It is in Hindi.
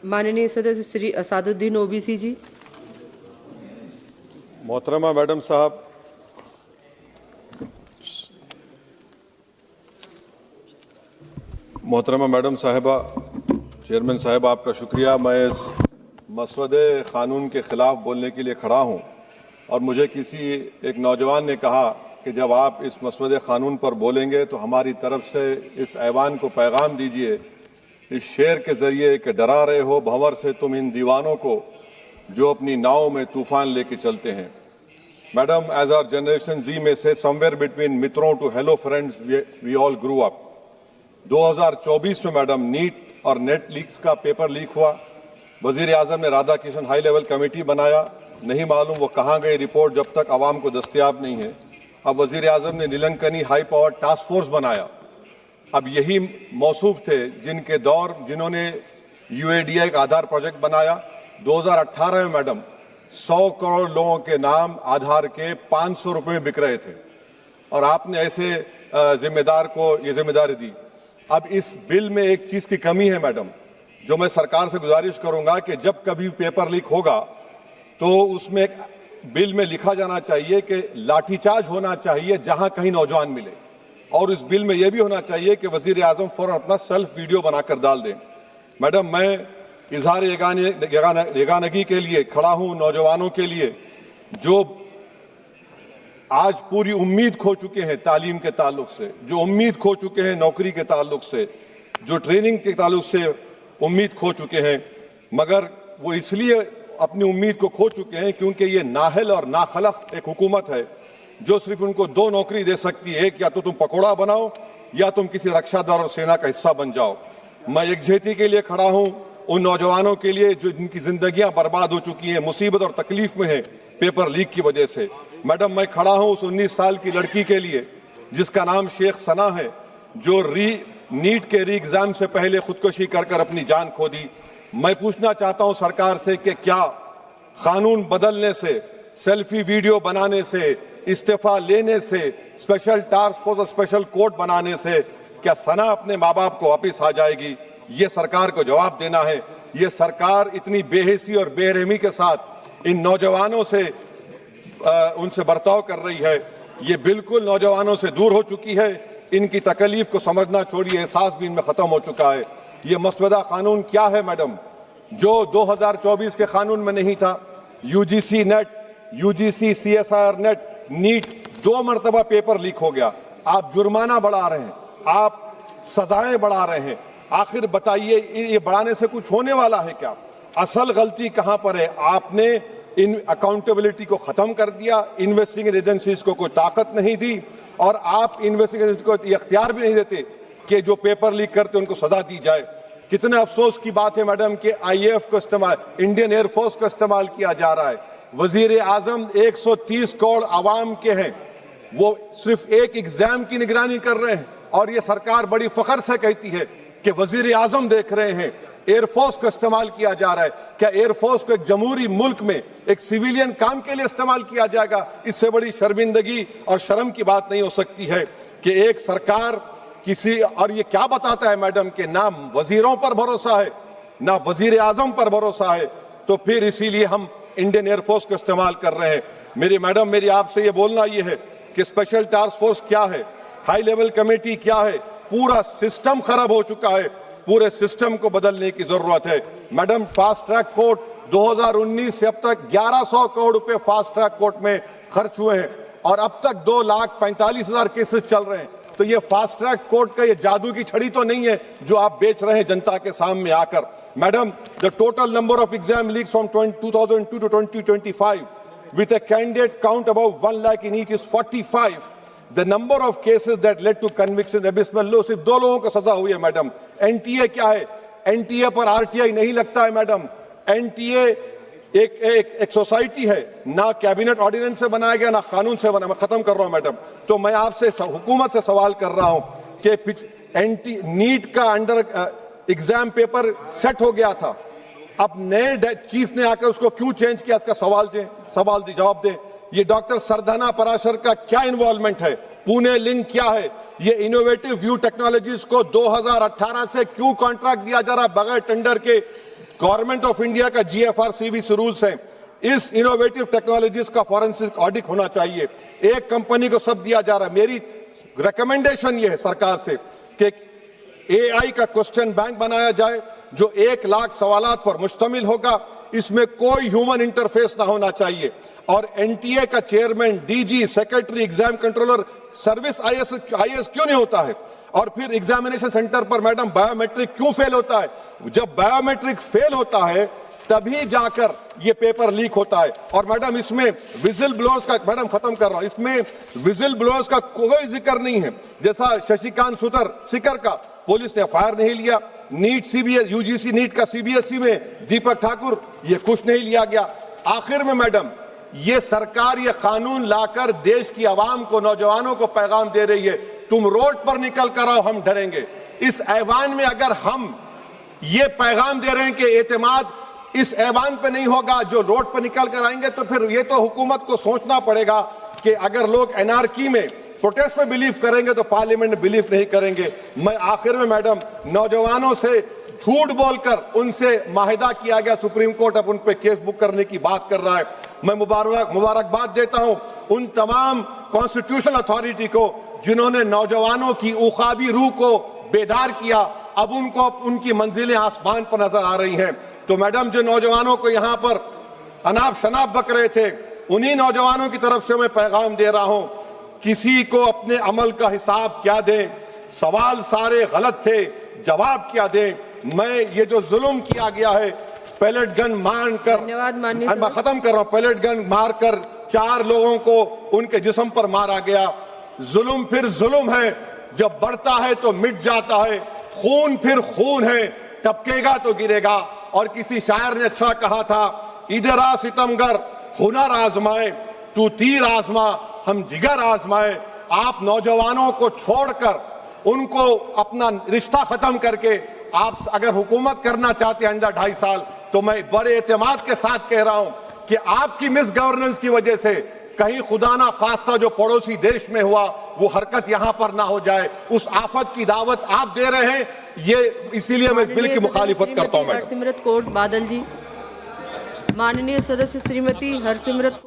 माननीय सदस्य श्री असादुद्दीन ओबीसी जी। मोहतरमा मैडम साहब, मोहतरमा मैडम साहिबा, चेयरमैन साहब आपका शुक्रिया। मैं इस मसवदे क़ानून के ख़िलाफ़ बोलने के लिए खड़ा हूँ और मुझे किसी एक नौजवान ने कहा कि जब आप इस मसवदे क़ानून पर बोलेंगे तो हमारी तरफ से इस ऐवान को पैगाम दीजिए इस शेर के ज़रिए कि डरा रहे हो भंवर से तुम इन दीवानों को जो अपनी नाव में तूफ़ान लेके चलते हैं। Madam, as our generation Z में से समवेयर बिटवीन मित्रों to hello friends we all grew up. 2024 में मैडम नीट और नेट लीक्स का पेपर लीक हुआ। वजीर आजम ने Radha Krishnan high level committee बनाया, नहीं मालूम वो कहाँ गई रिपोर्ट जब तक आवाम को दस्तयाब नहीं है। अब वजीर आजम ने नीलंकनी हाई पावर टास्क फोर्स बनाया। अब यही मौसूफ थे जिन्होंने UADI का आधार प्रोजेक्ट बनाया। 2018 में मैडम 100 करोड़ लोगों के नाम आधार के 500 रुपए में बिक रहे थे और आपने ऐसे जिम्मेदार को ये जिम्मेदारी दी। अब इस बिल में एक चीज की कमी है मैडम, जो मैं सरकार से गुजारिश करूंगा कि जब कभी पेपर लीक होगा तो उसमें एक बिल में लिखा जाना चाहिए कि लाठीचार्ज होना चाहिए जहां कहीं नौजवान मिले, और इस बिल में यह भी होना चाहिए कि वजीर आजम फौरन अपना सेल्फ वीडियो बनाकर डाल दें। मैडम, मैं इजहार यगानगी के लिए खड़ा हूं नौजवानों के लिए जो आज पूरी उम्मीद खो चुके हैं तालीम के ताल्लुक से, जो उम्मीद खो चुके हैं नौकरी के ताल्लुक से, जो ट्रेनिंग के ताल्लुक से उम्मीद खो चुके हैं, मगर वो इसलिए अपनी उम्मीद को खो चुके हैं क्योंकि ये नाहल और नाखलक एक हुकूमत है जो सिर्फ उनको 2 नौकरी दे सकती है, एक या तो तुम पकौड़ा बनाओ या तुम किसी रक्षादार और सेना का हिस्सा बन जाओ। मैं यकजहती के लिए खड़ा हूं उन नौजवानों के लिए जो जिनकी जिंदगियां बर्बाद हो चुकी हैं, मुसीबत और तकलीफ में है पेपर लीक की वजह से। मैडम, मैं खड़ा हूं उस 19 साल की लड़की के लिए जिसका नाम शेख सना है, जो नीट के री एग्जाम से पहले खुदकुशी कर अपनी जान खो दी। मैं पूछना चाहता हूं सरकार से कि क्या कानून बदलने से, सेल्फी वीडियो बनाने से, इस्तीफा लेने से, स्पेशल टास्क फोर्स और स्पेशल कोर्ट बनाने से क्या सना अपने माँ बाप को वापिस आ जाएगी? ये सरकार को जवाब देना है। ये सरकार इतनी बेहिसी और बेरहमी के साथ इन नौजवानों से उनसे बर्ताव कर रही है, ये बिल्कुल नौजवानों से दूर हो चुकी है। इनकी तकलीफ को समझना छोड़िए, एहसास भी इनमें खत्म हो चुका है। ये मसवदा कानून क्या है मैडम, जो 2024 के कानून में नहीं था? UGC NET, UGC CSIR NET, NEET 2 मरतबा पेपर लीक हो गया। आप जुर्माना बढ़ा रहे हैं, आप सजाएं बढ़ा रहे हैं। आखिर बताइए, ये बढ़ाने से कुछ होने वाला है क्या? असल गलती कहां पर है? आपने इन अकाउंटेबिलिटी को खत्म कर दिया, इन्वेस्टिगेटिंग एजेंसीज को कोई ताकत नहीं दी, और आप इन्वेस्टिगेशन को इख्तियार भी नहीं देते कि जो पेपर लीक करते उनको सजा दी जाए। कितने अफसोस की बात है मैडम कि IAF को इस्तेमाल, इंडियन एयरफोर्स का इस्तेमाल किया जा रहा है। वजीर आजम 130 करोड़ आवाम के हैं, वो सिर्फ एक एग्जाम की निगरानी कर रहे हैं, और ये सरकार बड़ी फख्र से कहती है कि वजीर आजम देख रहे हैं। एयरफोर्स का इस्तेमाल किया जा रहा है। क्या एयरफोर्स को एक जमहूरी मुल्क में एक सिविलियन काम के लिए इस्तेमाल किया जाएगा? इससे बड़ी शर्मिंदगी और शर्म की बात नहीं हो सकती है कि एक सरकार किसी, और ये क्या बताता है मैडम कि ना वजीरों पर भरोसा है, ना वजीर आजम पर भरोसा है, तो फिर इसीलिए हम इंडियन एयरफोर्स को इस्तेमाल कर रहे हैं। मेरी मैडम, मेरी आपसे ये बोलना ये है कि स्पेशल टास्क फोर्स क्या है, हाई लेवल कमेटी क्या है? पूरा सिस्टम खराब हो चुका है, पूरे सिस्टम को बदलने की जरूरत है। मैडम, फास्ट ट्रैक कोर्ट 2019 से अब तक 1100 करोड़ रुपए फास्ट ट्रैक कोर्ट में खर्च हुए हैं, और अब तक 2,45,000 केसेस चल रहे हैं। तो ये फास्ट ट्रैक कोर्ट का ये जादू की छड़ी तो नहीं है जो आप बेच रहे हैं जनता के सामने आकर। Madam, the total number of exam leaks from 2002 to 2025 with a candidate count above 1 lakh in each is 45. The number of cases that led to conviction abysmal low। सिर्फ 2 लोगों को सजा हुई है मैडम। NTA क्या है? NTA पर RTI नहीं लगता है मैडम। NTA एक सोसाइटी है, ना कैबिनेट ऑर्डिनेंस से बनाया गया, ना कानून से बना। मैं खत्म कर रहा हूं मैडम। तो मैं आपसे हुकूमत से सवाल कर रहा हूं कि नीट का अंडर एग्जाम पेपर सेट हो गया था, अब नए चीफ ने आकर उसको क्यों चेंज किया? इसका सवाल जवाब दे। ये डॉक्टर सरदाना पराशर का क्या इन्वॉल्वमेंट है? पुणे लिंक क्या है? ये इनोवेटिव व्यू टेक्नोलॉजीज को 2018 से क्यों कॉन्ट्रैक्ट दिया जा रहा बगैर टेंडर के? गवर्नमेंट ऑफ इंडिया का GFR CBC रूल्स हैं, इस इनोवेटिव टेक्नोलॉजीज का फॉरेंसिक ऑडिट होना चाहिए। एक कंपनी को सब दिया जा रहा है। मेरी रिकमेंडेशन ये है सरकार से कि AI का क्वेश्चन बैंक बनाया जाए जो 1 लाख सवालात पर मुश्तमिल होगा, इसमें कोई ह्यूमन इंटरफेस ना होना चाहिए। और NTA का chairman, DG, secretary, exam controller, service IAS क्यों नहीं होता है? और फिर एग्जामिनेशन सेंटर पर मैडम बायोमेट्रिक क्यों फेल होता है? जब बायोमेट्रिक फेल होता है तभी जाकर ये पेपर लीक होता है। और मैडम इसमें विजिल ब्लोअर्स का, मैडम खत्म कर रहा हूं, इसमें विजिल ब्लोअर्स का कोई जिक्र नहीं है। जैसा शशिकांत सिकर का पुलिस ने FIR नहीं लिया, नीट CBS UGC नीट का CBSE में दीपक ठाकुर, ये कुछ नहीं लिया गया। आखिर में मैडम ये सरकार ये कानून लाकर देश की आवाम को, नौजवानों को पैगाम दे रही है, तुम रोड पर निकल कर आओ, हम डरेंगे। इस ऐवान में अगर हम ये पैगाम दे रहे हैं कि एतमाद इस ऐवान पे नहीं होगा, जो रोड पर निकल कर आएंगे, तो फिर ये तो हुकूमत को सोचना पड़ेगा कि अगर लोग एनआरकी में, प्रोटेस्ट में बिलीव करेंगे तो पार्लियामेंट में बिलीव नहीं करेंगे। मैं आखिर में मैडम नौजवानों से झूठ बोलकर उनसे माहिदा किया गया, सुप्रीम कोर्ट अब उन पे केस बुक करने की बात कर रहा है। मैं मुबारकबाद देता हूं उन तमाम कॉन्स्टिट्यूशनल अथॉरिटी को जिन्होंने नौजवानों की उखाबी रूह को बेदार किया। अब उनको उनकी मंजिलें आसमान पर नजर आ रही हैं। तो मैडम जो नौजवानों को यहाँ पर अनाप शनाप बक रहे थे, उन्हीं नौजवानों की तरफ से मैं पैगाम दे रहा हूं, किसी को अपने अमल का हिसाब क्या दें, सवाल सारे गलत थे, जवाब क्या दें। मैं ये जो जुल्म किया गया है, पैलेट गन मारकर, मैं खत्म कर रहा हूं, पैलेट गन मारकर 4 लोगों को उनके जिस्म पर मारा गया। जुल्म फिर जुल्म है, जब बढ़ता है तो मिट जाता है। खून फिर खून है, टपकेगा तो गिरेगा। और किसी शायर ने अच्छा कहा था, इधर आ सितमगर हुनर आजमाए, तू तीर आजमा हम जिगर आजमाए। आप नौजवानों को छोड़कर उनको अपना रिश्ता खत्म करके आप अगर हुकूमत करना चाहते हैं आइंदा 2.5 साल, तो मैं बड़े एतमाद के साथ कह रहा हूं कि आपकी मिस गवर्नेंस की वजह से कहीं खुदा ना खास्ता जो पड़ोसी देश में हुआ वो हरकत यहां पर ना हो जाए। उस आफत की दावत आप दे रहे हैं, ये इसीलिए मैं इस बिल की मुखालिफत करता हूं। हरसिमरत कौर बादल जी। माननीय सदस्य श्रीमती हरसिमरत